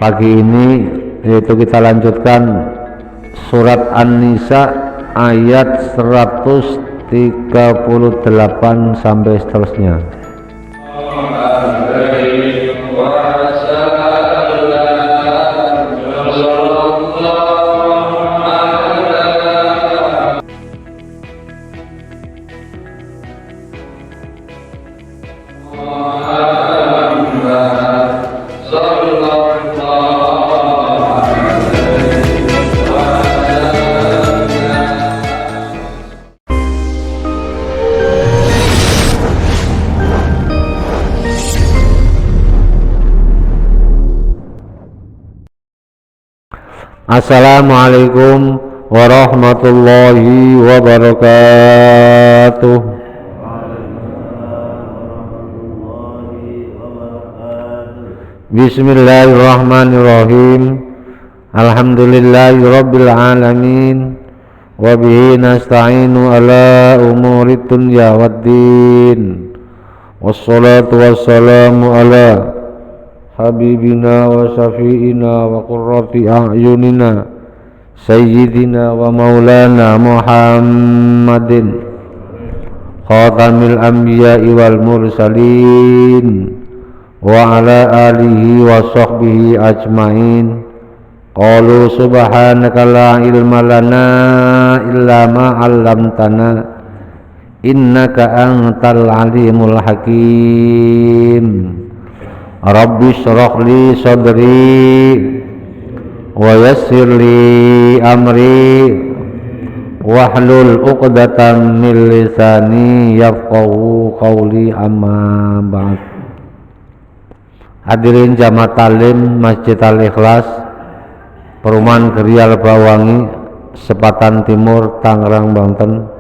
Pagi ini yaitu kita lanjutkan surat An-Nisa ayat 138 sampai seterusnya. Assalamualaikum warahmatullahi wabarakatuh. Bismillahirrahmanirrahim. Alhamdulillahirabbil alamin. Wa bihi nasta'inu ala umuri dunya waddin. Wassalatu wassalamu ala habibina wa syafi'ina wa qurrati a'yunina sayyidina wa maulana Muhammadin khatamil anbiya'i wal mursalin wa ala alihi wa sahbihi ajma'in. Qalu subhanaka la ilma lana illa ma 'allamtana innaka antal alimul hakim. Rabbi shrah li sadri wa yassir li amri wahlul 'uqdatam min lisani yafqahu qawli, amma ba'd. Hadirin jamaah talim Masjid Al-Ikhlas, Perumahan Gerial Bawangi, Sepatan Timur, Tangerang, Banten.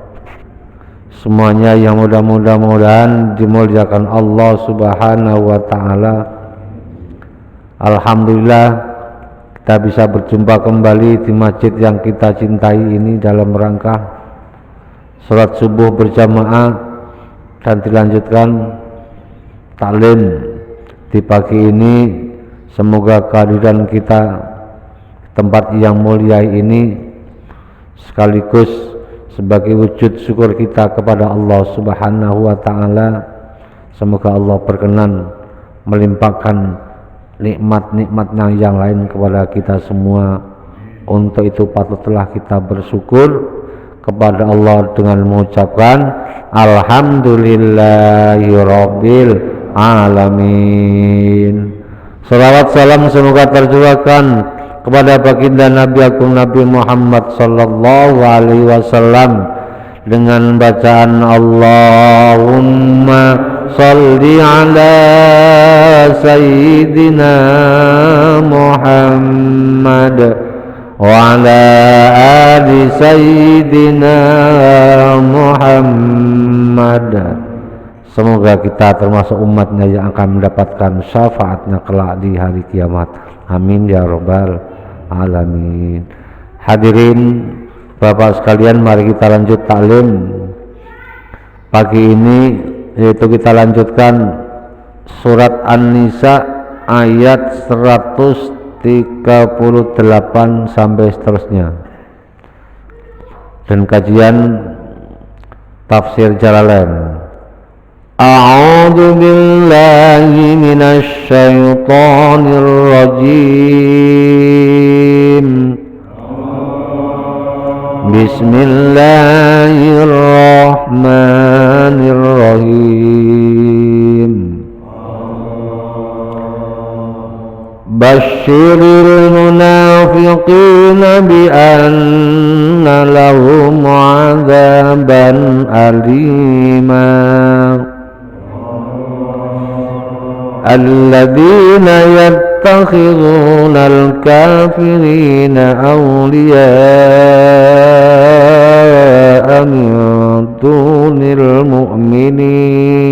Semuanya yang mudah-mudahan dimuliakan Allah Subhanahu wa ta'ala. Alhamdulillah kita bisa berjumpa kembali di masjid yang kita cintai ini dalam rangka sholat subuh berjamaah dan dilanjutkan taklim di pagi ini. Semoga kehadiran kita tempat yang mulia ini sekaligus sebagai wujud syukur kita kepada Allah Subhanahu wa ta'ala. Semoga Allah berkenan melimpahkan nikmat-nikmatnya yang lain kepada kita semua. Untuk itu patutlah kita bersyukur kepada Allah dengan mengucapkan Alhamdulillahirabbil alamin. Salawat salam semoga tercurahkan kepada baginda Nabi Agung Nabi Muhammad sallallahu alaihi wasallam dengan bacaan Allahumma sholli ala sayyidina Muhammad wa ala ali sayyidina Muhammad. Semoga kita termasuk umatnya yang akan mendapatkan syafaatnya kelak di hari kiamat. Amin ya rabbal alamin. Hadirin Bapak sekalian, mari kita lanjut taklim pagi ini, yaitu kita lanjutkan surat An-Nisa ayat 138 sampai seterusnya, dan kajian tafsir Jalalain. A'udzu billahi minasy syaithanir rajim. Bismillahirrahmanirrahim. Basyiril munafiqina bi anna lahum 'adzaban alima. Alladzina yattakhidhuna al-kafirina awliya'a min dunil mu'minin.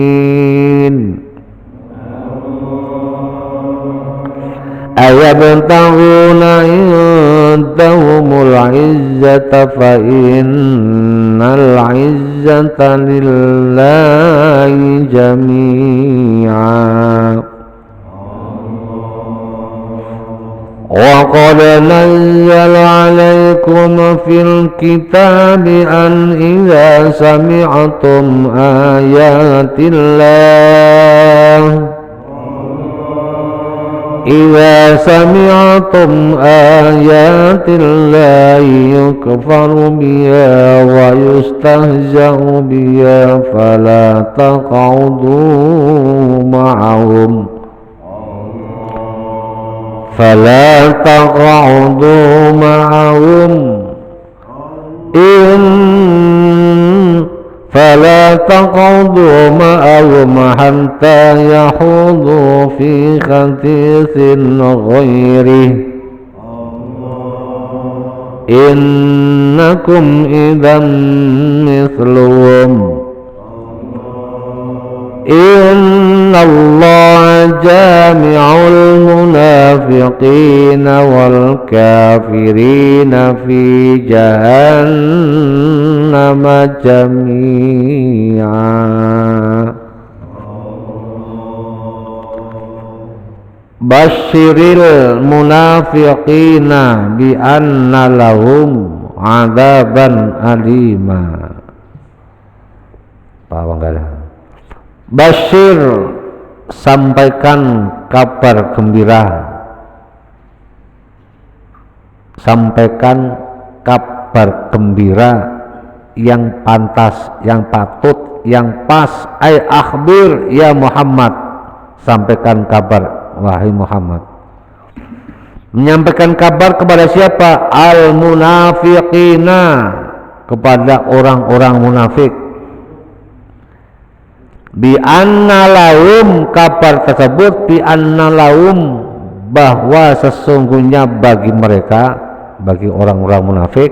Ayabtaghuna indahumul 'izzata fa innal 'izzata lillahi jami'a. وقد نزل عليكم في الكتاب أن إذا سمعتم آيات الله يكفر بها ويستهزأ بها فلا تقعدوا معهم حتى يخوضوا في حديث غيره إنكم إذا مثلهم إن الله جامع المنافقين والكافرين في جهنم جميعا Basyiril munafiqina bi anna lahum adzaban alima. Basyir, sampaikan kabar gembira, sampaikan kabar gembira yang pantas, yang patut, yang pas. Ay akhbir ya Muhammad, sampaikan kabar wahai Muhammad. Menyampaikan kabar kepada siapa? Al munafiqina, kepada orang-orang munafik. Bi anna lahum, kabar tersebut bi anna lahum, bahwa sesungguhnya bagi mereka, bagi orang-orang munafik,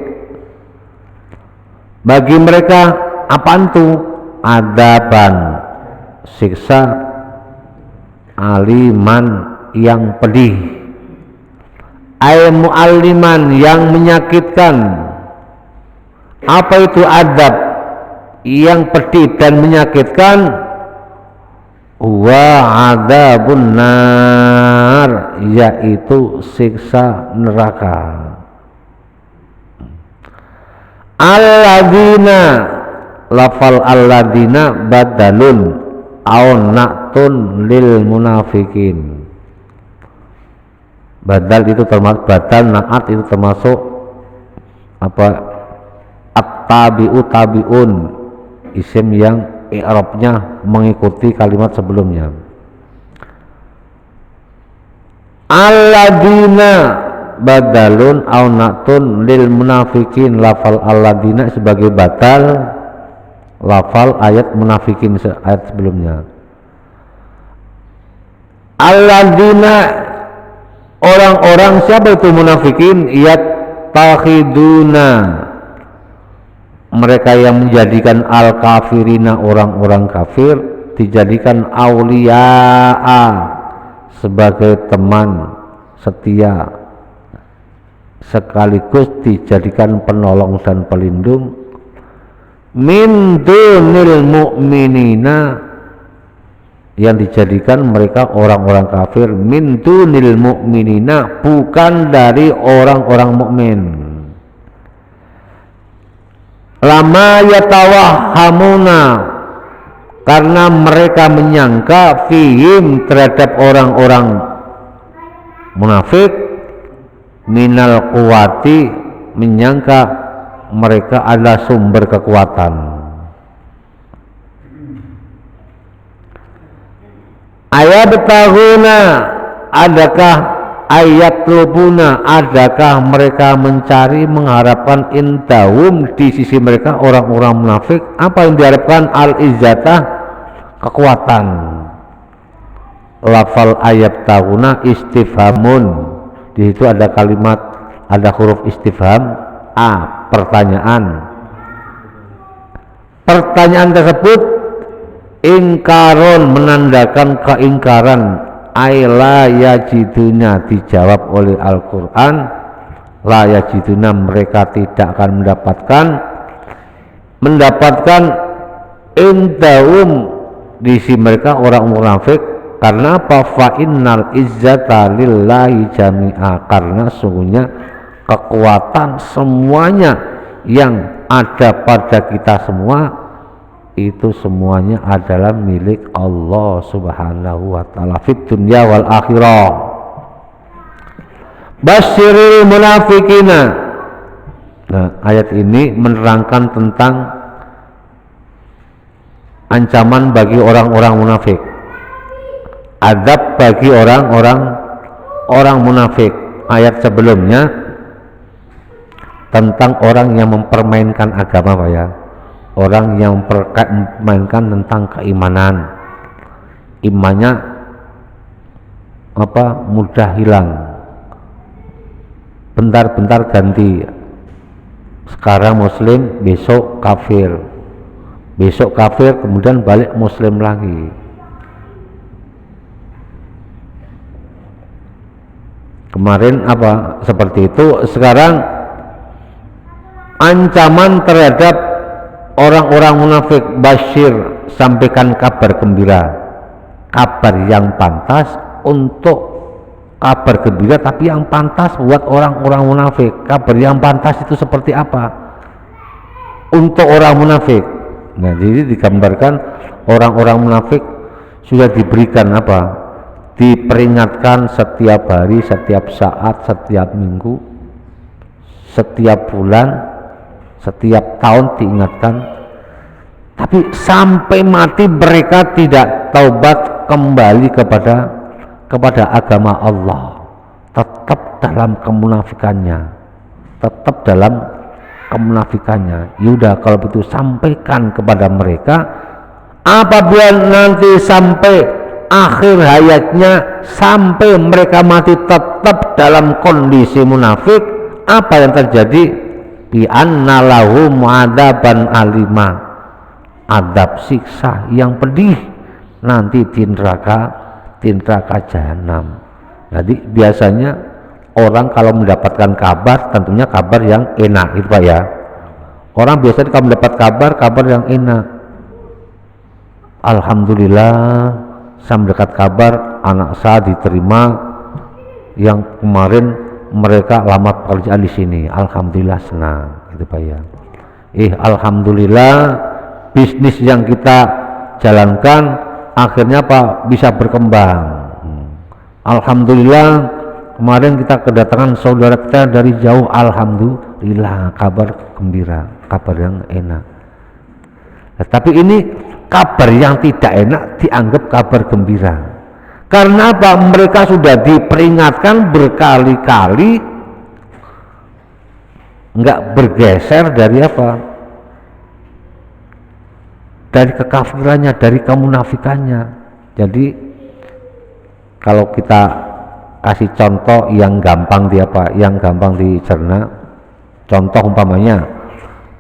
bagi mereka apaan tuh? Adaban, siksa, aliman yang pedih, ay mu'alliman yang menyakitkan. Apa itu adab yang pedih dan menyakitkan? Wa adzabun nar, yaitu siksa neraka. Alladzina, lafal alladzina badalun au na'tun lil munafikin. Badal itu termasuk, badal na'at itu termasuk apa? At-tabi'u tabi'un, isim yang i'rabnya mengikuti kalimat sebelumnya. Alladzina badalun au na'tun lil munafikin, lafal alladzina sebagai badal lafal ayat munafikin ayat sebelumnya. Alladzina, orang-orang siapa itu munafikin? Yattakhiduna, mereka yang menjadikan al-kafirina, orang-orang kafir, dijadikan auliya'a, sebagai teman setia, sekaligus dijadikan penolong dan pelindung. Min dunil mu'minina, yang dijadikan mereka orang-orang kafir. Min dunil mu'minina, bukan dari orang-orang mukmin. Lama yatawahhamuna, karena mereka menyangka fihim, terhadap orang-orang munafik, minal quwati, menyangka mereka adalah sumber kekuatan. Ayat tahuna, adakah ayat lubuna, adakah mereka mencari, mengharapkan indahum, di sisi mereka orang-orang munafik, apa yang diharapkan? Al-izzatah, kekuatan. Lafal ayat tahuna istifhamun, di situ ada kalimat, ada huruf istifham, a, pertanyaan. Pertanyaan tersebut ingkaron, menandakan keingkaran. La yajiduna, dijawab oleh Al-Quran, la yajiduna, mereka tidak akan mendapatkan indahum, di sisi mereka orang munafik, Karena apa? Fa innal izzata lillahi jami'a, karena sungguhnya kekuatan semuanya yang ada pada kita semua itu semuanya adalah milik Allah Subhanahu wa taala fid dunya wal akhirah. Basyiril munafikina. Nah, ayat ini menerangkan tentang ancaman bagi orang-orang munafik, adab bagi orang munafik. Ayat sebelumnya tentang orang yang mempermainkan agama, Pak ya, orang yang mempermainkan tentang keimanan, imannya mudah hilang, bentar-bentar ganti, sekarang muslim besok kafir, besok kafir kemudian balik muslim lagi. Kemarin seperti itu. Sekarang ancaman terhadap orang-orang munafik, basyir, sampaikan kabar gembira, kabar yang pantas untuk kabar gembira, tapi yang pantas buat orang-orang munafik. Kabar yang pantas itu seperti apa untuk orang munafik? Nah, jadi digambarkan orang-orang munafik sudah diberikan diperingatkan setiap hari, setiap saat, setiap minggu, setiap bulan, setiap tahun diingatkan, tapi sampai mati mereka tidak taubat kembali kepada agama Allah, tetap dalam kemunafikannya, Yaudah, kalau begitu sampaikan kepada mereka, apabila nanti sampai akhir hayatnya, sampai mereka mati tetap dalam kondisi munafik, apa yang terjadi? Bi anna lahum adaban alima, adab siksa yang pedih nanti di neraka jahanam. Jadi biasanya orang kalau mendapatkan kabar, tentunya kabar yang enak gitu Pak ya. Orang biasanya kalau mendapat kabar yang enak, alhamdulillah saya mendapat kabar anak saya diterima yang kemarin mereka lamar pekerjaan di sini, alhamdulillah senang gitu Pak ya. Alhamdulillah bisnis yang kita jalankan akhirnya bisa berkembang. Alhamdulillah kemarin kita kedatangan saudara kita dari jauh, alhamdulillah, kabar gembira, kabar yang enak. Tapi ini kabar yang tidak enak dianggap kabar gembira. Karena apa? Mereka sudah diperingatkan berkali-kali, nggak bergeser dari dari kekafirannya, dari kemunafikannya. Jadi kalau kita kasih contoh yang gampang yang gampang dicerna, contoh umpamanya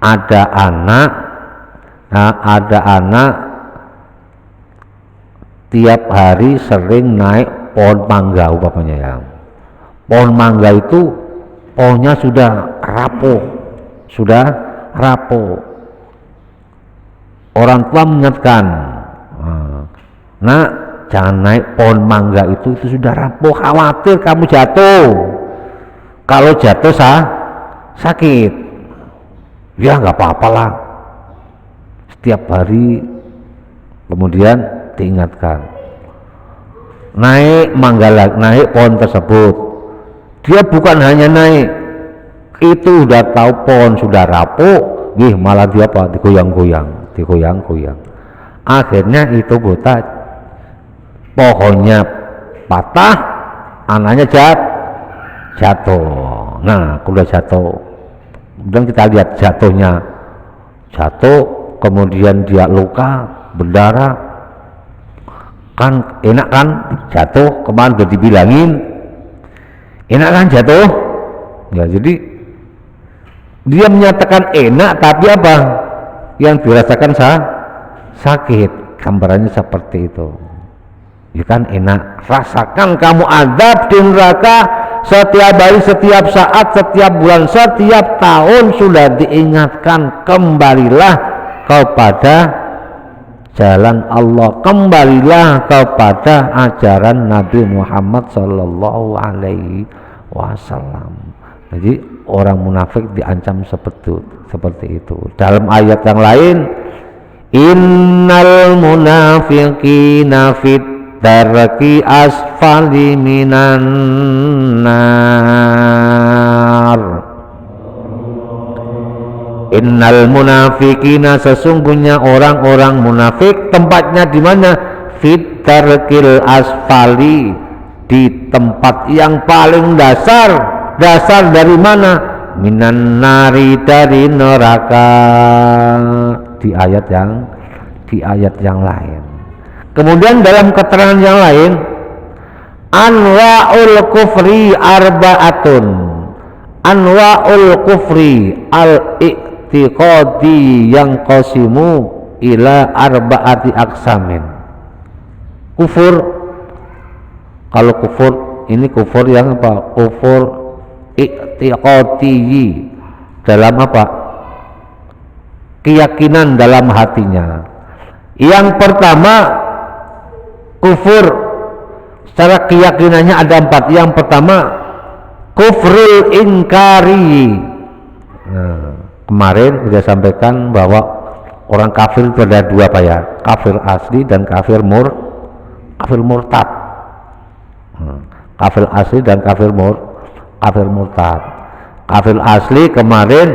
ada anak tiap hari sering naik pohon mangga umpamanya ya. Pohon mangga itu pohonnya sudah rapuh. Orang tua mengingatkan, nak, jangan naik pohon mangga itu sudah rapuh, khawatir kamu jatuh. Kalau jatuh sakit. Ya nggak apa-apalah. Setiap hari kemudian diingatkan, naik pohon tersebut. Dia bukan hanya naik, itu udah tahu pohon sudah rapuh, malah dia digoyang-goyang. Akhirnya itu pohonnya patah, anaknya jatuh. Nah, udah jatuh, kemudian kita lihat jatuh, kemudian dia luka, berdarah, kan enak kan jatuh, kemarin udah dibilangin enak kan jatuh ya. Jadi dia menyatakan enak, tapi apa yang dirasakan sakit. Gambarannya seperti itu ya kan. Enak, rasakan kamu azab di neraka setiap hari, setiap saat, setiap bulan, setiap tahun sudah diingatkan, kembalilah kepada jalan Allah, kembalilah kepada ajaran Nabi Muhammad Sallallahu Alaihi Wasallam. Jadi orang munafik diancam seperti itu. Dalam ayat yang lain, innal munafiqina fit darki asfali minan nar. Innal munafiqina, sesungguhnya orang-orang munafik tempatnya di mana? Fit darkil asfali, di tempat yang paling dasar. Dasar dari mana? Minan nari, dari neraka. Di ayat yang lain. Kemudian dalam keterangan yang lain, anwa'ul kufri arba'atun. Anwa'ul kufri al-i'tiqadi yang qasimu ila arba'ati aksamin. Kufur, kalau kufur ini kufur yang apa? Kufur i'tiqadi, dalam apa? Keyakinan dalam hatinya. Yang pertama, kufur secara keyakinannya ada 4. Yang pertama, kufrul inkari. Nah, kemarin sudah sampaikan bahwa orang kafir itu ada 2 Pak ya, kafir asli dan kafir murtad. Kafir asli dan kafir murtad. Kafir asli kemarin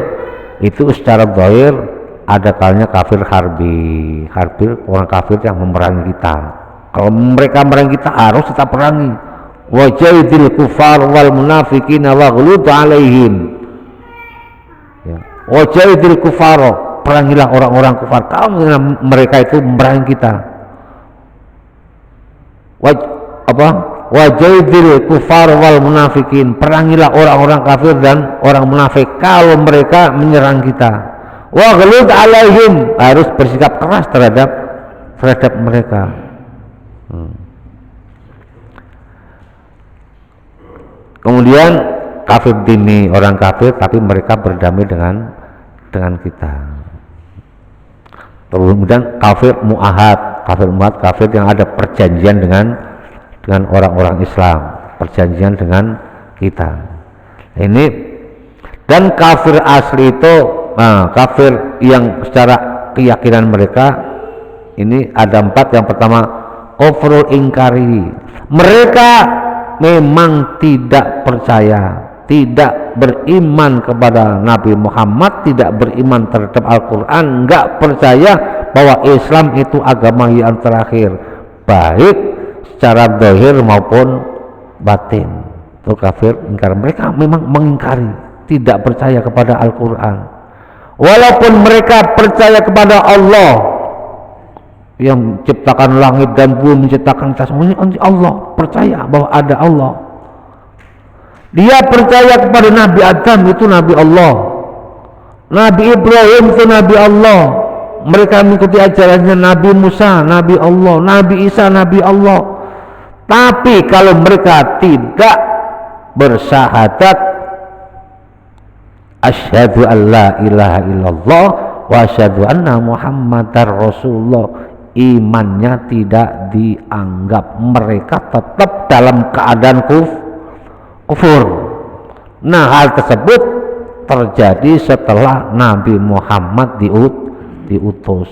itu secara zahir ada kalanya kafir harbi, orang kafir yang memerangi kita. Kalau mereka memerangi kita harus kita perangi. Wajahidil kufar wal munafiqina wa ghulud alaihim. Ya. Wajahidil kufar, perangilah orang-orang kufar kalau mereka itu memerangi kita. Wajahidil kufar wal munafiqin, perangilah orang-orang kafir dan orang munafik kalau mereka menyerang kita. Wa ghulud alaihim, harus bersikap keras terhadap mereka. Kemudian kafir dini, orang kafir tapi mereka berdamai dengan kita. Kemudian kafir muahad, kafir yang ada perjanjian dengan orang-orang Islam, perjanjian dengan kita. Ini dan kafir asli itu, kafir yang secara keyakinan mereka ini ada 4. Yang pertama, kufrul ingkari, mereka memang tidak percaya, tidak beriman kepada Nabi Muhammad, tidak beriman terhadap Al-Quran, enggak percaya bahwa Islam itu agama yang terakhir, baik secara zahir maupun batin. Itu kafir ingkar, mereka memang mengingkari, tidak percaya kepada Al-Quran, walaupun mereka percaya kepada Allah yang menciptakan langit dan bumi, menciptakan kita semuanya. Allah, percaya bahwa ada Allah. Dia percaya kepada Nabi Adam itu Nabi Allah, Nabi Ibrahim itu Nabi Allah. Mereka mengikuti ajarannya Nabi Musa, Nabi Allah, Nabi Isa, Nabi Allah. Tapi kalau mereka tidak bersyahadat asyhadu an la ilaha illallah wa asyhadu anna muhammadar rasulullah, imannya tidak dianggap, mereka tetap dalam keadaan kufur. Nah, hal tersebut terjadi setelah Nabi Muhammad diutus.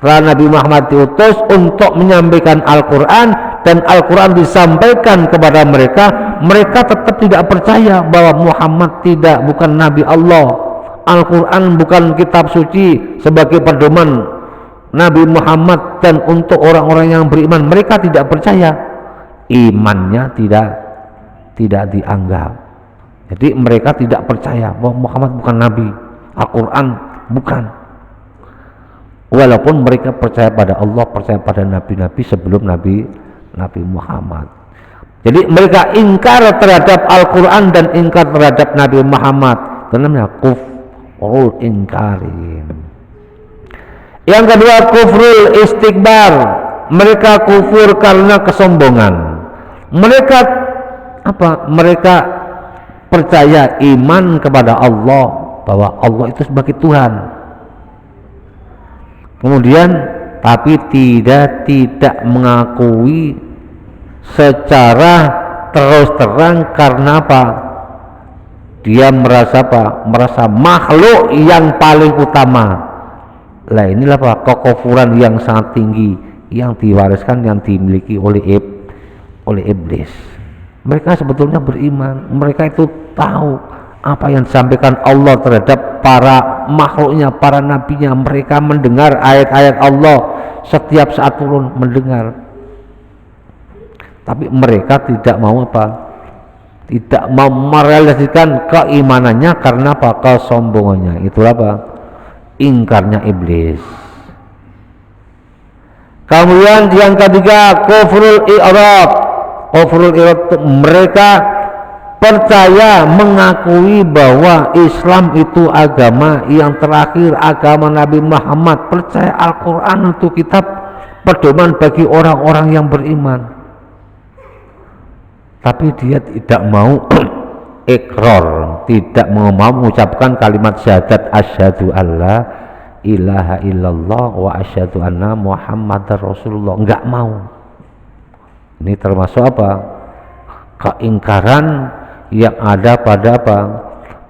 Setelah Nabi Muhammad diutus untuk menyampaikan Al-Quran dan Al-Quran disampaikan kepada mereka, mereka tetap tidak percaya bahwa Muhammad bukan Nabi Allah. Al-Quran bukan kitab suci sebagai pedoman Nabi Muhammad dan untuk orang-orang yang beriman, mereka tidak percaya, imannya tidak dianggap. Jadi mereka tidak percaya bahwa Muhammad bukan Nabi, Al-Quran bukan, walaupun mereka percaya pada Allah, percaya pada nabi-nabi sebelum Nabi Muhammad. Jadi mereka ingkar terhadap Al-Quran dan ingkar terhadap Nabi Muhammad, itu namanya kufrul ingkarin. Yang kedua, kufrul istikbar, mereka kufur karena kesombongan. Mereka mereka percaya, iman kepada Allah, bahwa Allah itu sebagai Tuhan. Kemudian tapi tidak mengakui secara terus terang. Karena apa? Dia merasa apa? Merasa makhluk yang paling utama. Lah inilah apa? Kekufuran yang sangat tinggi yang diwariskan, yang dimiliki oleh iblis. Mereka sebetulnya beriman, mereka itu tahu apa yang disampaikan Allah terhadap para makhluknya, para nabinya. Mereka mendengar ayat-ayat Allah setiap saat turun, mendengar. Tapi mereka tidak mau apa? Tidak mau merealisasikan keimanannya. Karena apa? Kesombongannya. Itulah apa? Ingkarnya iblis. Kemudian yang ketiga, kufrul i'rad. Kufrul i'rad, mereka percaya, mengakui bahwa Islam itu agama yang terakhir, agama Nabi Muhammad. Percaya Al-Quran itu kitab pedoman bagi orang-orang yang beriman. Tapi dia tidak mau ikrar, tidak mau mengucapkan kalimat syahadat asyhadu alla ilaha illallah wa asyhadu anna muhammadar rasulullah. Enggak mau. Ini termasuk apa? Keingkaran yang ada pada apa?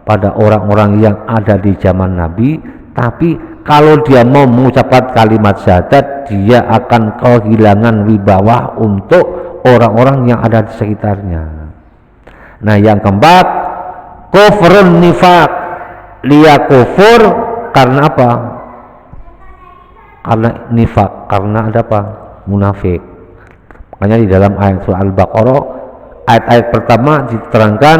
Pada orang-orang yang ada di zaman Nabi. Tapi kalau dia mau mengucapkan kalimat syahadat, dia akan kehilangan wibawa untuk orang-orang yang ada di sekitarnya. Nah, yang keempat, kufrun nifaq. Dia kufur karena apa? Karena nifaq, karena ada apa? Munafik. Makanya di dalam ayat surah Al-Baqarah, ayat-ayat pertama diterangkan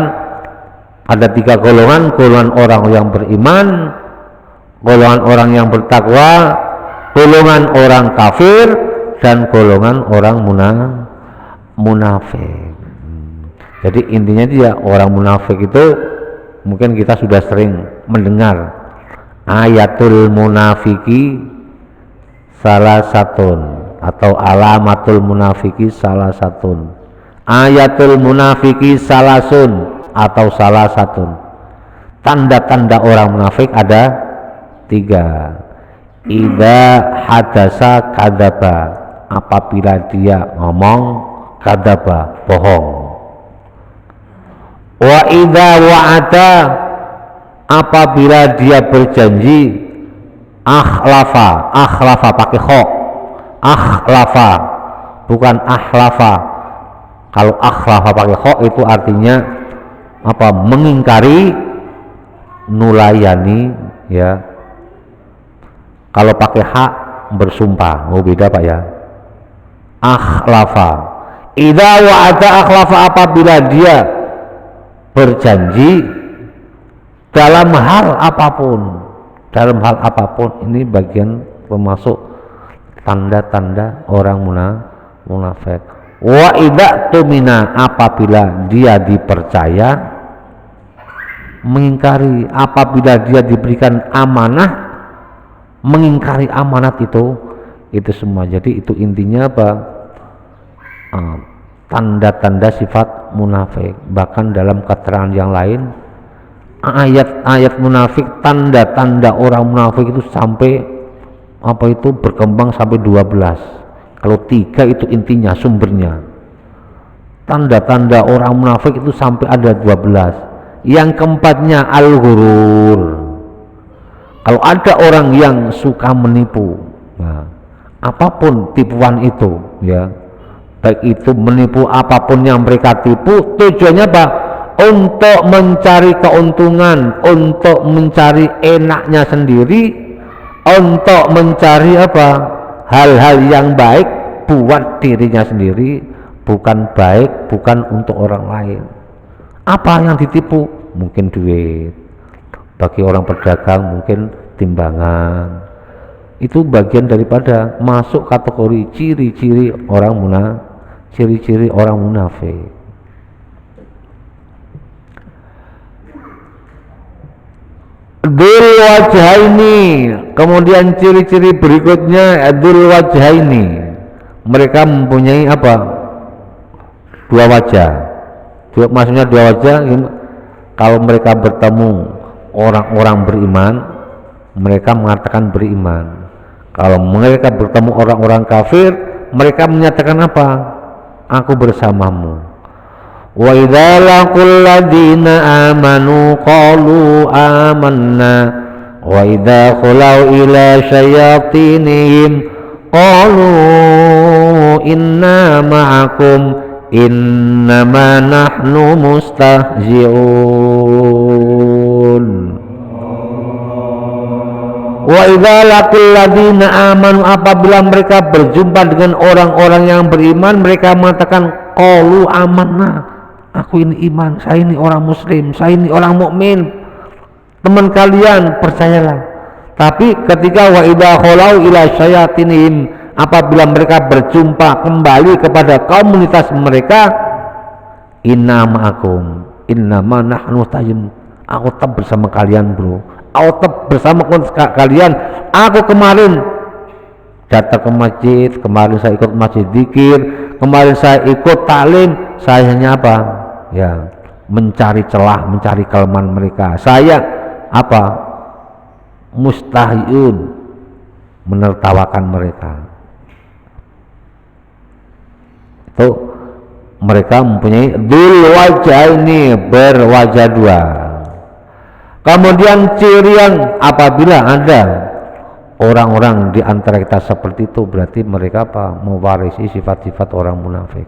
ada 3 golongan. Golongan orang yang beriman, golongan orang yang bertakwa, golongan orang kafir, dan golongan orang munafik. Jadi intinya dia orang munafik itu, mungkin kita sudah sering mendengar ayatul munafiki salah satun, atau alamatul munafiki salah satun, ayatul munafiki salasun, atau salah satun. Tanda-tanda orang munafik ada 3. Idza hadasa kadzaba, apabila dia ngomong, kadzaba, bohong. Wa idza wa'ada, apabila dia berjanji, akhlafa. Akhlafa pakai kha, akhlafa, bukan ahlafa. Kalau akhlafa pakai kha itu artinya apa? Mengingkari, nulayani, ya. Kalau pakai hak, bersumpah. Oh, beda Pak ya. Akhlafa. Idza wa'ada akhlafa, apabila dia berjanji dalam hal apapun. Dalam hal apapun, ini bagian termasuk tanda-tanda orang munafik. Wa idza tumina, apabila dia dipercaya, mengingkari. Apabila dia diberikan amanah, mengingkari amanat itu semua. Jadi itu intinya apa? Tanda-tanda sifat munafik. Bahkan dalam keterangan yang lain, ayat-ayat munafik, tanda-tanda orang munafik itu sampai apa itu berkembang sampai 12. Kalau 3 itu intinya, sumbernya. Tanda-tanda orang munafik itu sampai ada 12. Yang keempatnya al-ghurur. Kalau ada orang yang suka menipu, nah, apapun tipuan itu, ya, baik itu menipu apapun yang mereka tipu, tujuannya apa? Untuk mencari keuntungan, untuk mencari enaknya sendiri, untuk mencari apa? Hal-hal yang baik buat dirinya sendiri, bukan baik, bukan untuk orang lain. Apa yang ditipu? Mungkin duit. Bagi orang pedagang mungkin timbangan. Itu bagian daripada masuk kategori ciri-ciri orang munafik. Dzul wajhaini, kemudian ciri-ciri berikutnya dzul wajhaini. Mereka mempunyai apa? 2 wajah. Maksudnya 2 wajah. Kalau mereka bertemu orang-orang beriman, mereka mengatakan beriman. Kalau mereka bertemu orang-orang kafir, mereka menyatakan apa? Aku bersamamu. Wa idza laqul ladina amanu qalu amanna wa idza khalau ila syayatinihim qalu inna ma'akum innama nahnu mustahzi'un. Wa idza laqul ladina amanu, apabila mereka berjumpa dengan orang-orang yang beriman, mereka mengatakan qalu amanna, aku ini iman, saya ini orang muslim, saya ini orang mukmin, teman kalian percayalah. Tapi ketika wa idza khalau ila syayatinihim, apabila mereka berjumpa kembali kepada komunitas mereka, inna ma'akum innama nahnu mustahzi'un, aku tetap bersama kalian bro, aku tetap bersama kalian. Aku kemarin datang ke masjid, kemarin saya ikut masjid zikir, kemarin saya ikut taklim, saya hanya apa? Ya, mencari celah, mencari kelemahan mereka. Saya apa? Mustahzi'un, menertawakan mereka. Itu mereka mempunyai dul wajah, ini berwajah dua. Kemudian ciri yang apabila ada orang-orang di antara kita seperti itu, berarti mereka apa? Mewarisi sifat-sifat orang munafik.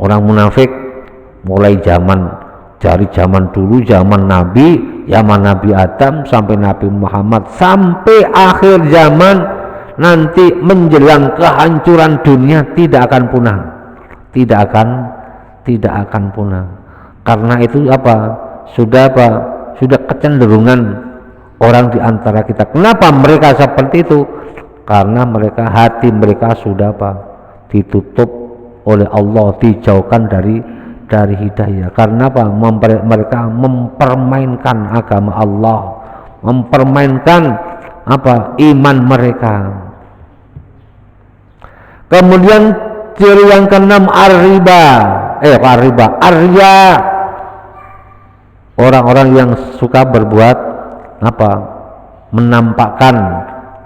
Orang munafik mulai dari zaman dulu, zaman Nabi Adam sampai Nabi Muhammad, sampai akhir zaman nanti menjelang kehancuran dunia, tidak akan punah, tidak akan punah. Karena itu apa? Sudah kecenderungan orang di antara kita. Kenapa mereka seperti itu? Karena mereka, hati mereka sudah apa? Ditutup oleh Allah, dijauhkan dari hidayah. Karena apa? Mereka mempermainkan agama Allah, mempermainkan apa? Iman mereka. Kemudian ciri yang keenam ar-riba. Orang-orang yang suka berbuat apa? Menampakkan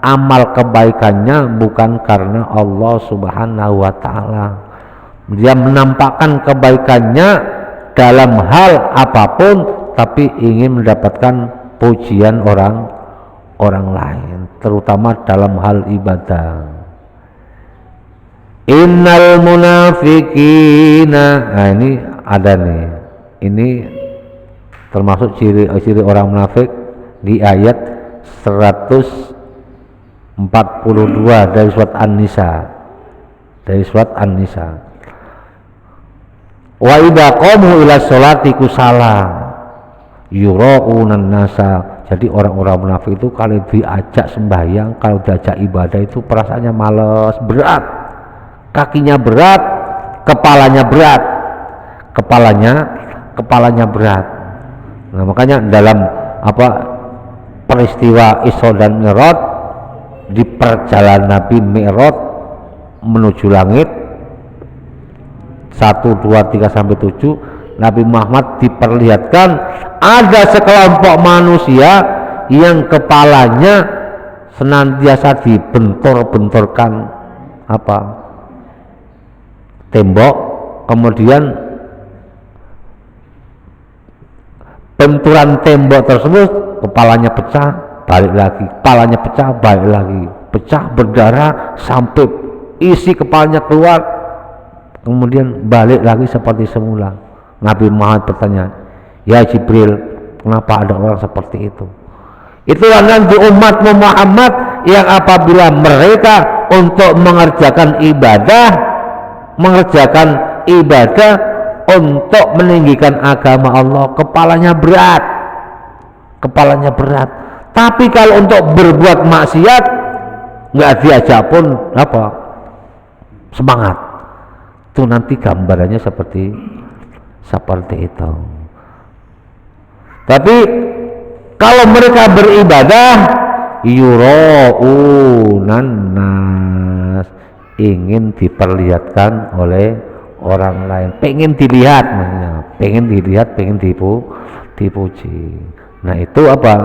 amal kebaikannya bukan karena Allah Subhanahu wa taala. Dia menampakkan kebaikannya dalam hal apapun, tapi ingin mendapatkan pujian orang lain, terutama dalam hal ibadah. Innal munafiqina, nah ini ada nih, ini termasuk ciri orang munafik di ayat 142 dari surat An-Nisa. Wa idza qamu ila sholati kusala yura'unan nasa. Jadi orang-orang munafik itu kalau diajak sembahyang, kalau diajak ibadah itu perasaannya malas, berat, kakinya berat, kepalanya berat. Nah, makanya dalam apa peristiwa Isra dan Mi'raj, di perjalanan Nabi Mi'raj menuju langit 1, 2, 3 sampai 7, Nabi Muhammad diperlihatkan ada sekelompok manusia yang kepalanya senantiasa dibentur-benturkan apa? Tembok, kemudian benturan tembok tersebut kepalanya pecah, balik lagi, kepalanya pecah, balik lagi, pecah, berdarah sampai isi kepalanya keluar, kemudian balik lagi seperti semula. Nabi Muhammad bertanya, ya Jibril, kenapa ada orang seperti itu? Itulah nanti umat Muhammad yang apabila mereka untuk mengerjakan ibadah untuk meninggikan agama Allah, kepalanya berat. Tapi kalau untuk berbuat maksiat nggak diajak pun apa? Semangat. Itu nanti gambarannya seperti itu. Tapi kalau mereka beribadah yura'unan nas, ingin diperlihatkan oleh orang lain, pengen dilihat, pengen dipuji. Nah itu apa?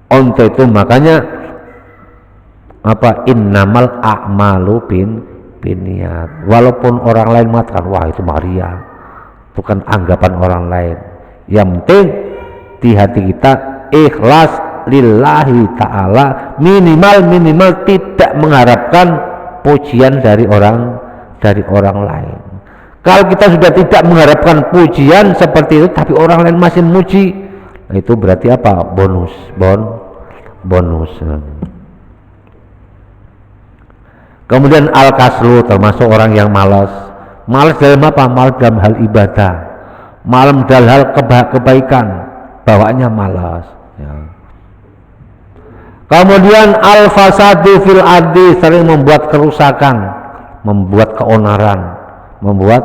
Untuk itu makanya innamal a'malu binniyat. Walaupun orang lain mengatakan wah itu Maria, itu kan anggapan orang lain. Yang penting di hati kita ikhlas lillahi ta'ala, minimal tidak mengharapkan pujian dari orang lain. Kalau kita sudah tidak mengharapkan pujian seperti itu tapi orang lain masih muji, itu berarti apa? Bonus. Kemudian al-kaslu, termasuk orang yang malas dalam apa? Malas dalam hal ibadah, malam dalam hal kebaikan, bawaannya malas ya. Kemudian al-fasadu fil ardi, sering membuat kerusakan, membuat keonaran, membuat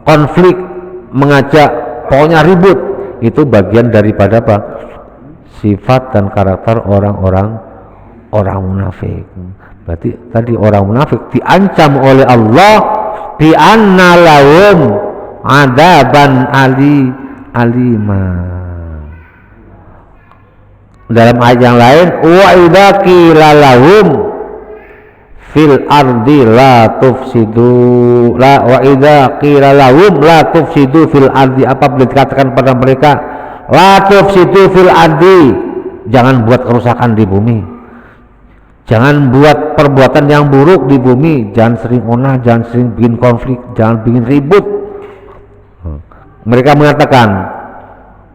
konflik, mengajak pokoknya ribut. Itu bagian daripada apa? Sifat dan karakter orang munafik. Berarti tadi orang munafik diancam oleh Allah bi anna lahum adaban alima. Dalam ayat yang lain, wa idza qila lahum fil ardi la tufsidu wa idza qila lahum la tufsidu fil ardi, apabila dikatakan pada mereka la tufsidu fil ardi, jangan buat kerusakan di bumi, jangan buat perbuatan yang buruk di bumi, jangan sering onah, jangan sering bikin konflik, jangan bikin ribut. Mereka mengatakan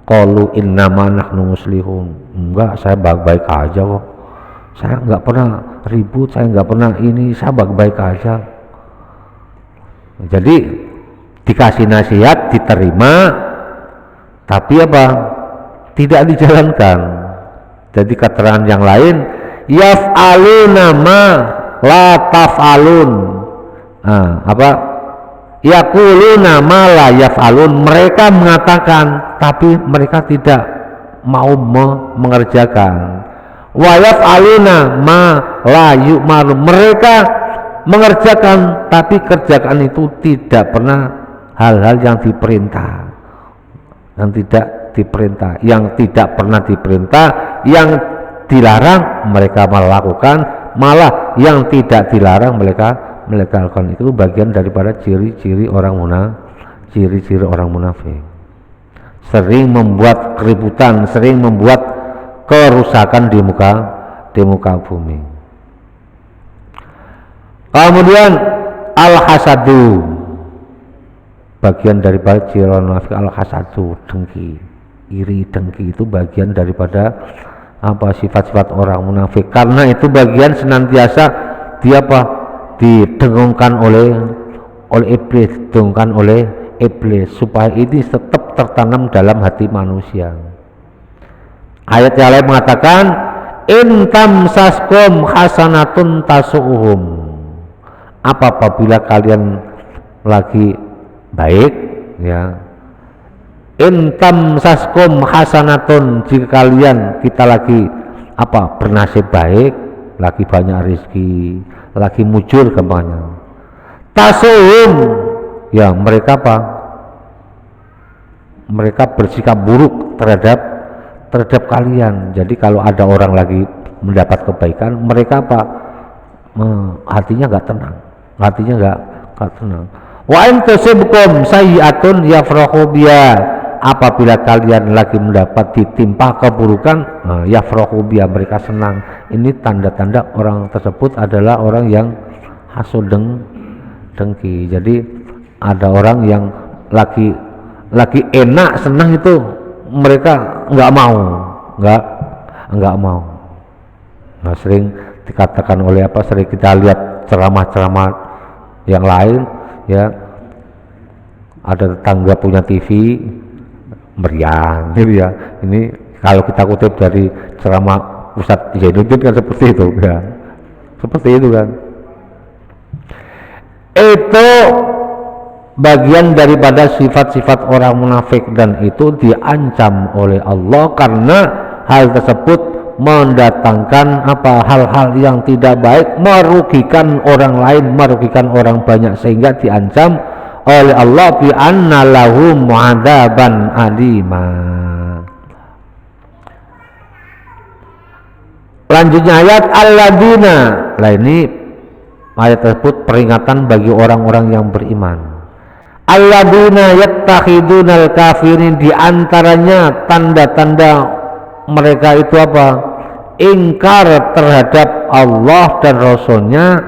qalu innama nahnu muslihun, enggak, saya baik-baik aja kok, saya enggak pernah ribut, saya enggak pernah ini, saya baik-baik aja. Jadi dikasih nasihat, diterima, tapi apa? Tidak dijalankan. Jadi keterangan yang lain, yaf'aluna ma la taf'alun. Yaquluna ma la yaf'alun, mereka mengatakan tapi mereka tidak mau mengerjakan. Wa yaf'aluna ma la yu'maru, mereka mengerjakan tapi kerjakan itu tidak pernah hal-hal yang diperintah, yang tidak diperintah, yang tidak pernah diperintah, yang dilarang mereka melakukan, malah yang tidak dilarang mereka lakukan. Itu bagian daripada ciri-ciri orang munafik. Sering membuat keributan, sering membuat kerusakan di muka bumi. Kemudian al-hasadu, bagian daripada ciri orang munafik. Al-hasadu, dengki, iri, dengki, itu bagian daripada sifat-sifat orang munafik. Karena itu bagian senantiasa didengungkan oleh iblis, didengungkan oleh iblis supaya ini tetap tertanam dalam hati manusia. Ayat yang lain mengatakan in tamsaskum hasanatun tasuhum, apabila kalian lagi baik ya, in tamsaskum hasanatun, jika kita lagi bernasib baik, lagi banyak rezeki, lagi muncul kemana, tasuhum ya, mereka bersikap buruk terhadap kalian. Jadi kalau ada orang lagi mendapat kebaikan, mereka hatinya nggak tenang, wa in tusibkum sayyi'atun yafrahu biha, apabila kalian lagi mendapat ditimpa keburukan, yafrahu biha, mereka senang. Ini tanda-tanda orang tersebut adalah orang yang hasud, dengki. Jadi ada orang yang lagi enak, senang, itu mereka nggak mau. Nah, sering dikatakan oleh sering kita lihat ceramah-ceramah yang lain ya, ada tetangga punya TV meriang gitu ya. Ini kalau kita kutip dari ceramah Ustadz Zainuddin kan seperti itu ya, kan. Itu bagian daripada sifat-sifat orang munafik, dan itu diancam oleh Allah karena hal tersebut mendatangkan hal-hal yang tidak baik, merugikan orang lain, merugikan orang banyak, sehingga diancam oleh Allah bi anna lahum adzaban alima. Lanjutnya ayat alladzina. Lah ini ayat tersebut peringatan bagi orang-orang yang beriman. Alladzina yattakhidunal kafirin, di antaranya tanda-tanda mereka itu apa? Ingkar terhadap Allah dan Rasulnya.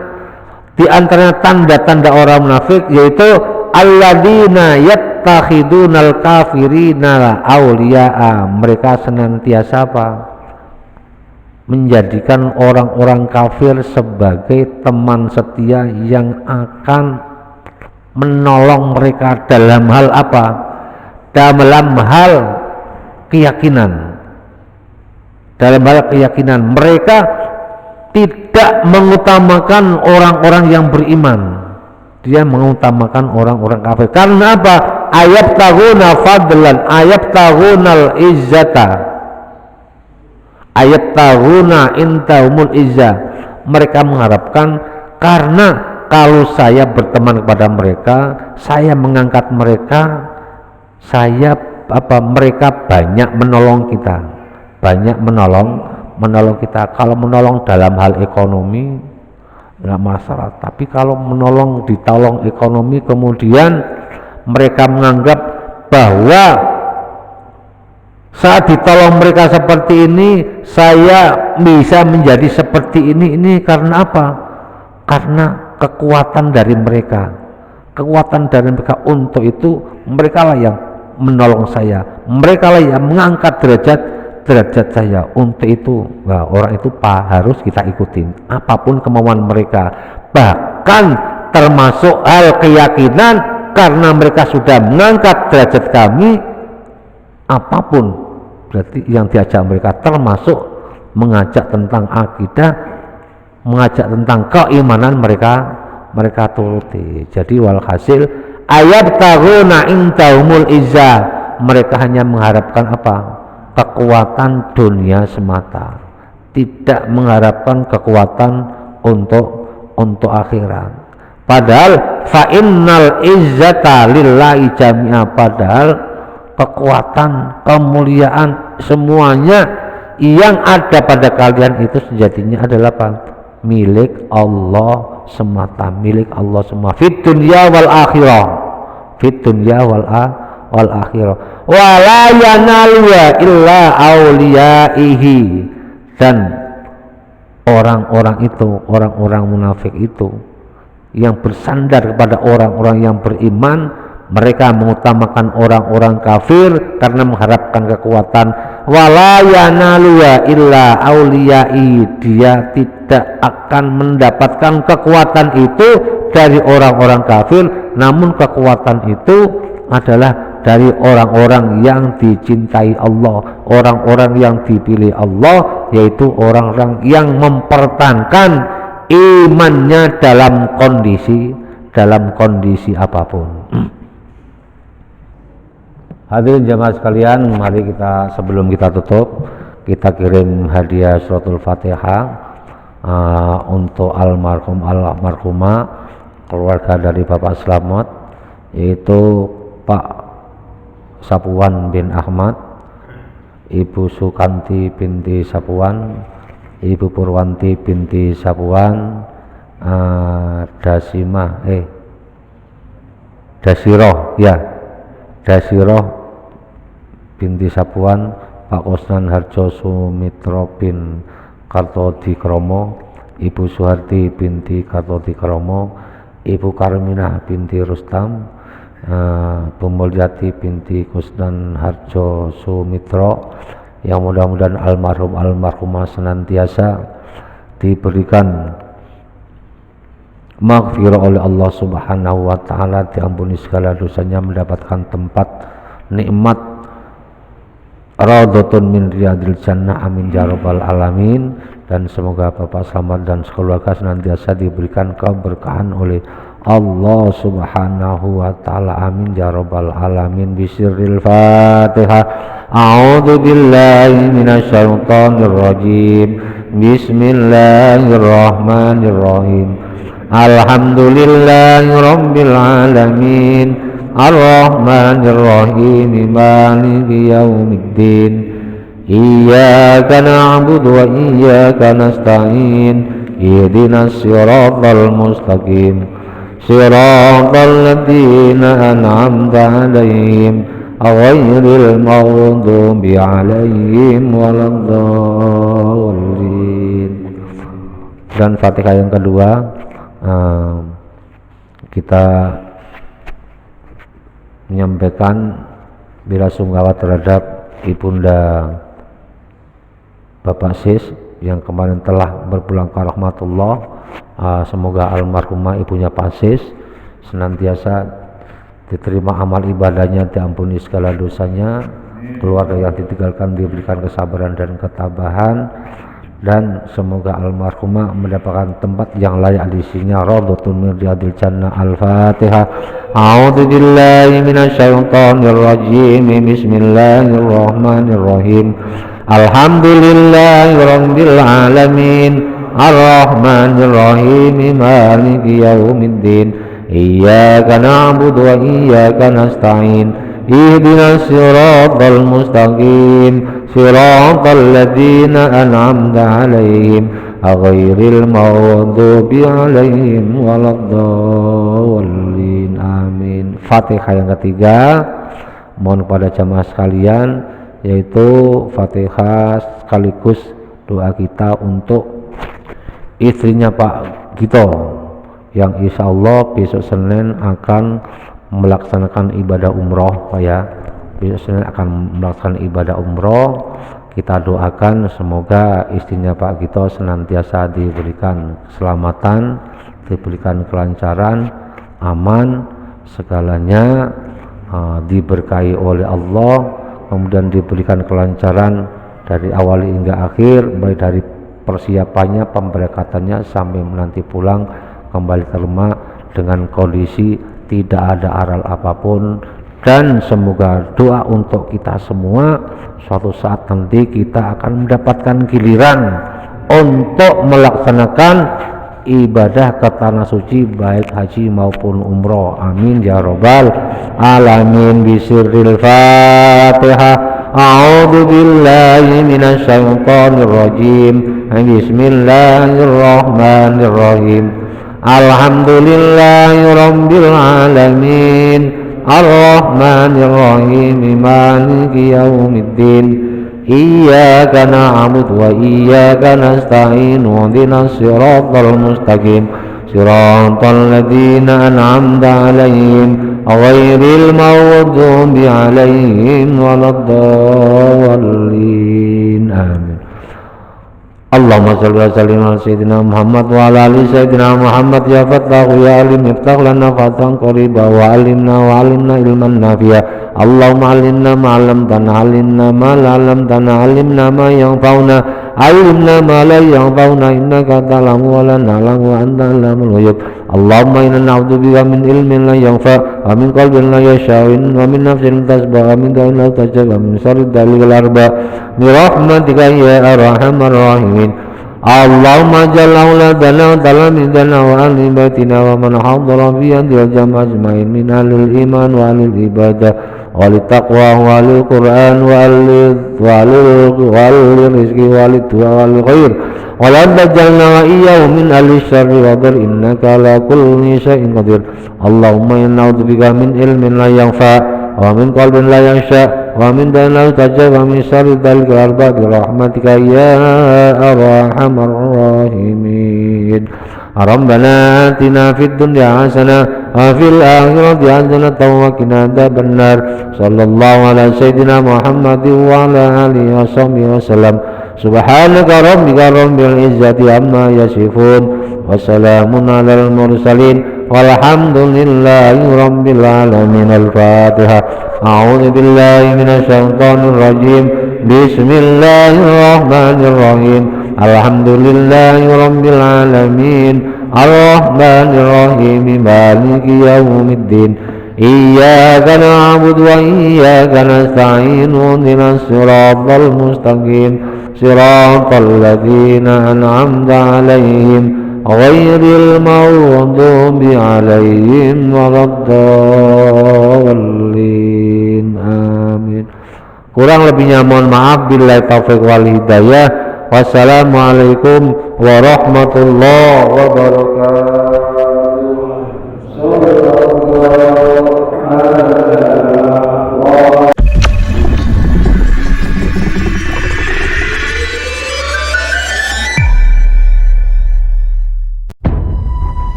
Di antaranya tanda-tanda orang munafik yaitu alladzina yattakhidunal kafirina auliya'a, mereka senantiasa apa? Menjadikan orang-orang kafir sebagai teman setia yang akan menolong mereka dalam hal apa? Dalam hal keyakinan. Dalam hal keyakinan mereka tidak mengutamakan orang-orang yang beriman. Dia mengutamakan orang-orang kafir. Karena apa? Ayat tahuna fadlan, ayat tahunal izzata, ayat tahuna intahumul izzah. Mereka mengharapkan karena kalau saya berteman kepada mereka, saya mengangkat mereka, mereka banyak menolong kita, banyak menolong kita. Kalau menolong dalam hal ekonomi nggak masalah, tapi kalau ditolong ekonomi kemudian mereka menganggap bahwa saat ditolong mereka seperti ini saya bisa menjadi seperti ini karena apa? Karena kekuatan dari mereka, untuk itu mereka lah yang menolong saya, mereka lah yang mengangkat derajat saya. Untuk itu orang itu harus kita ikutin apapun kemauan mereka, bahkan termasuk hal keyakinan, karena mereka sudah mengangkat derajat kami. Apapun berarti yang diajak mereka, termasuk mengajak tentang akidah, mengajak tentang keimanan, mereka turuti. Jadi walhasil ayat tahuna indahumul izzah, mereka hanya mengharapkan apa? Kekuatan dunia semata, tidak mengharapkan kekuatan untuk akhirat. Padahal fa innal izzata lillahi jami'a, padahal kekuatan, kemuliaan semuanya yang ada pada kalian itu sejatinya adalah apa? Milik Allah semata, milik Allah semua. Fid dunya wal akhirah, fid dunya wal akhirah. Wala yanaluha illa auliyaihi, dan orang-orang itu, orang-orang munafik itu yang bersandar kepada orang-orang yang beriman, mereka mengutamakan orang-orang kafir karena mengharapkan kekuatan. Wala yanaluha illa auliyai, dia tidak akan mendapatkan kekuatan itu dari orang-orang kafir, namun kekuatan itu adalah dari orang-orang yang dicintai Allah, orang-orang yang dipilih Allah, yaitu orang-orang yang mempertahankan imannya dalam kondisi apapun. Hadirin jamaah sekalian, mari kita sebelum kita tutup, kita kirim hadiah suratul Fatihah untuk almarhum almarhumah keluarga dari Bapak Slamet, yaitu Pak Sapuan bin Ahmad, Ibu Sukanti binti Sapuan, Ibu Purwanti binti Sapuan, Dasiroh binti Sapuan, Pak Kosnan Harjo Sumitro bin Kartodikromo, Ibu Suharti binti Kartodikromo, Ibu Karminah binti Rustam, Bu Mulyati binti Kusnan Harjo Sumitro, yang mudah-mudahan almarhum almarhumah senantiasa diberikan maghfirah oleh Allah Subhanahu wa taala, diampuni segala dosanya, mendapatkan tempat nikmat raudhatun min riyadil jannah, amin ya rabbal alamin. Dan semoga Bapak Slamet dan sekeluarga senantiasa diberikan keberkahan oleh Allah Subhanahu wa taala, amin ya rabbal alamin. Bisirril Fatihah. A'udzu billahi minasyaitonir rajim. Bismillahirrahmanirrahim. Alhamdulillahi rabbil alamin. Ar-Rahmanir Rahim. Maliki yaumiddin. iyyaka na'budu wa iyyaka nasta'in ihdinas siratal mustaqim siratal ladzina an'amta 'alaihim ghairil maghdubi 'alaihim waladdallin. Dan Fatihah yang kedua kita menyampaikan belasungkawa terhadap ibunda Bapak Sis yang kemarin telah berpulang ke rahmatullah. Semoga almarhumah ibunya Pak Sis senantiasa diterima amal ibadahnya, diampuni segala dosanya, keluarga yang ditinggalkan diberikan kesabaran dan ketabahan, dan semoga almarhumah mendapatkan tempat yang layak di sini. Radhatun min riyadil jannah. Al-Fatihah. A'udzu billahi minasyaitonir rajim. Bismillahirrahmanirrahim. Alhamdulillahirabbil alamin. Arrahmanir rahim. Maliki yaumiddin. Iyyaka na'budu wa iyyaka nasta'in. Ihdinas siratal mustaqim siratal ladzina an'amta 'alaihim ghairil maghdubi 'alaihim waladdallin. Amin. Fatihah yang ketiga mohon kepada jamaah sekalian, yaitu Fatihah sekaligus doa kita untuk istrinya Pak Gito yang insya Allah besok Senin akan melaksanakan ibadah umroh. Besok Senin akan melaksanakan ibadah umroh. Kita doakan semoga istrinya Pak Gito senantiasa diberikan keselamatan, diberikan kelancaran, aman, segalanya diberkahi oleh Allah, kemudian diberikan kelancaran dari awal hingga akhir, mulai dari persiapannya, pemberangkatannya sampai nanti pulang kembali ke rumah dengan kondisi tidak ada aral apapun. Dan semoga doa untuk kita semua, suatu saat nanti kita akan mendapatkan giliran untuk melaksanakan ibadah ke tanah suci baik haji maupun umroh. Amin ya rabbal alamin. Bisirril Fatihah. A'udzu billahi minasyaitonir rajim. Bismillahirrahmanirrahim. Alhamdulillahirabbil alamin. Ar-Rahmanir Rahim. Maliki yaumiddin. Iyyaka na'budu wa iyyaka nasta'in. Ihdinas siratal mustaqim siratal ladzina an'amta 'alaihim ghairil maghdubi 'alaihim waladdallin. Amin. Allahumma shalli wa sallim ala sayyidina Muhammad wa ala ali sayyidina Muhammad. Ya Fattahu ya Alim iftah lana fathan qariba wa alimna ilman nafi'a. Allahumma alimna ma 'allamtana, alimna ma la 'allamtana, alimna ma yanfa'una, alimna ma la yanfa'una, innaka ta'lamu wa la na'lamu wa anta 'allamul ghuyub. Allahumma inna na'udzubika min ilmin la yanfa' wa min qalbin la yasha'in wa min nafsin tasba' wa min da'in la tajab wa min syarri dalil arba' bi rahmatika ya arhamar rahimin. Allahumma jalla auladana wa talamidana wa ahli baitina wa man hadara fi hadhil jamaah ajma'in min ahlil iman wa ahlil ibadah wa li taqwa wa lil Qur'an wa lil rizqi wa lid du'a wa lil khair wa la tajalna wa iyyahu min ahli syarri wa dhar innaka ala kulli syai'in qadir. Allahumma inna na'udzubika min ilmin la yanfa' wa min qalbin la yakhsha wa min da'in la tajab wa min syarri dzalika arba' bi rahmatika ya arhamar rahimin. Rabbana atina fid dunya hasanah wa fil akhirati hasanah wa qina adzabannar. Sallallahu ala sayyidina Muhammadin wa ala alihi wa sahbihi wasallam. Subhanaka rabbika rabbil izzati amma yasifun wa salamun alal mursalin walhamdulillahi rabbil alamin. Al-Fatihah. A'udzu billahi minasy syaithanir rajim. Bismillahirrahmanirrahim. Alhamdulillahi rabbil alamin. Ar-Rahmanir Rahim. Maliki yaumiddin. Iyyaka na'budu wa iyyaka nasta'in. Ihdinas siratal mustaqim siratal ladzina an'amta 'alaihim ghairil maghdubi 'alaihim waladdallin. Amin. Kurang lebihnya mohon maaf. Billahi taufiq wal hidayah. Wassalamualaikum warahmatullahi wabarakatuh.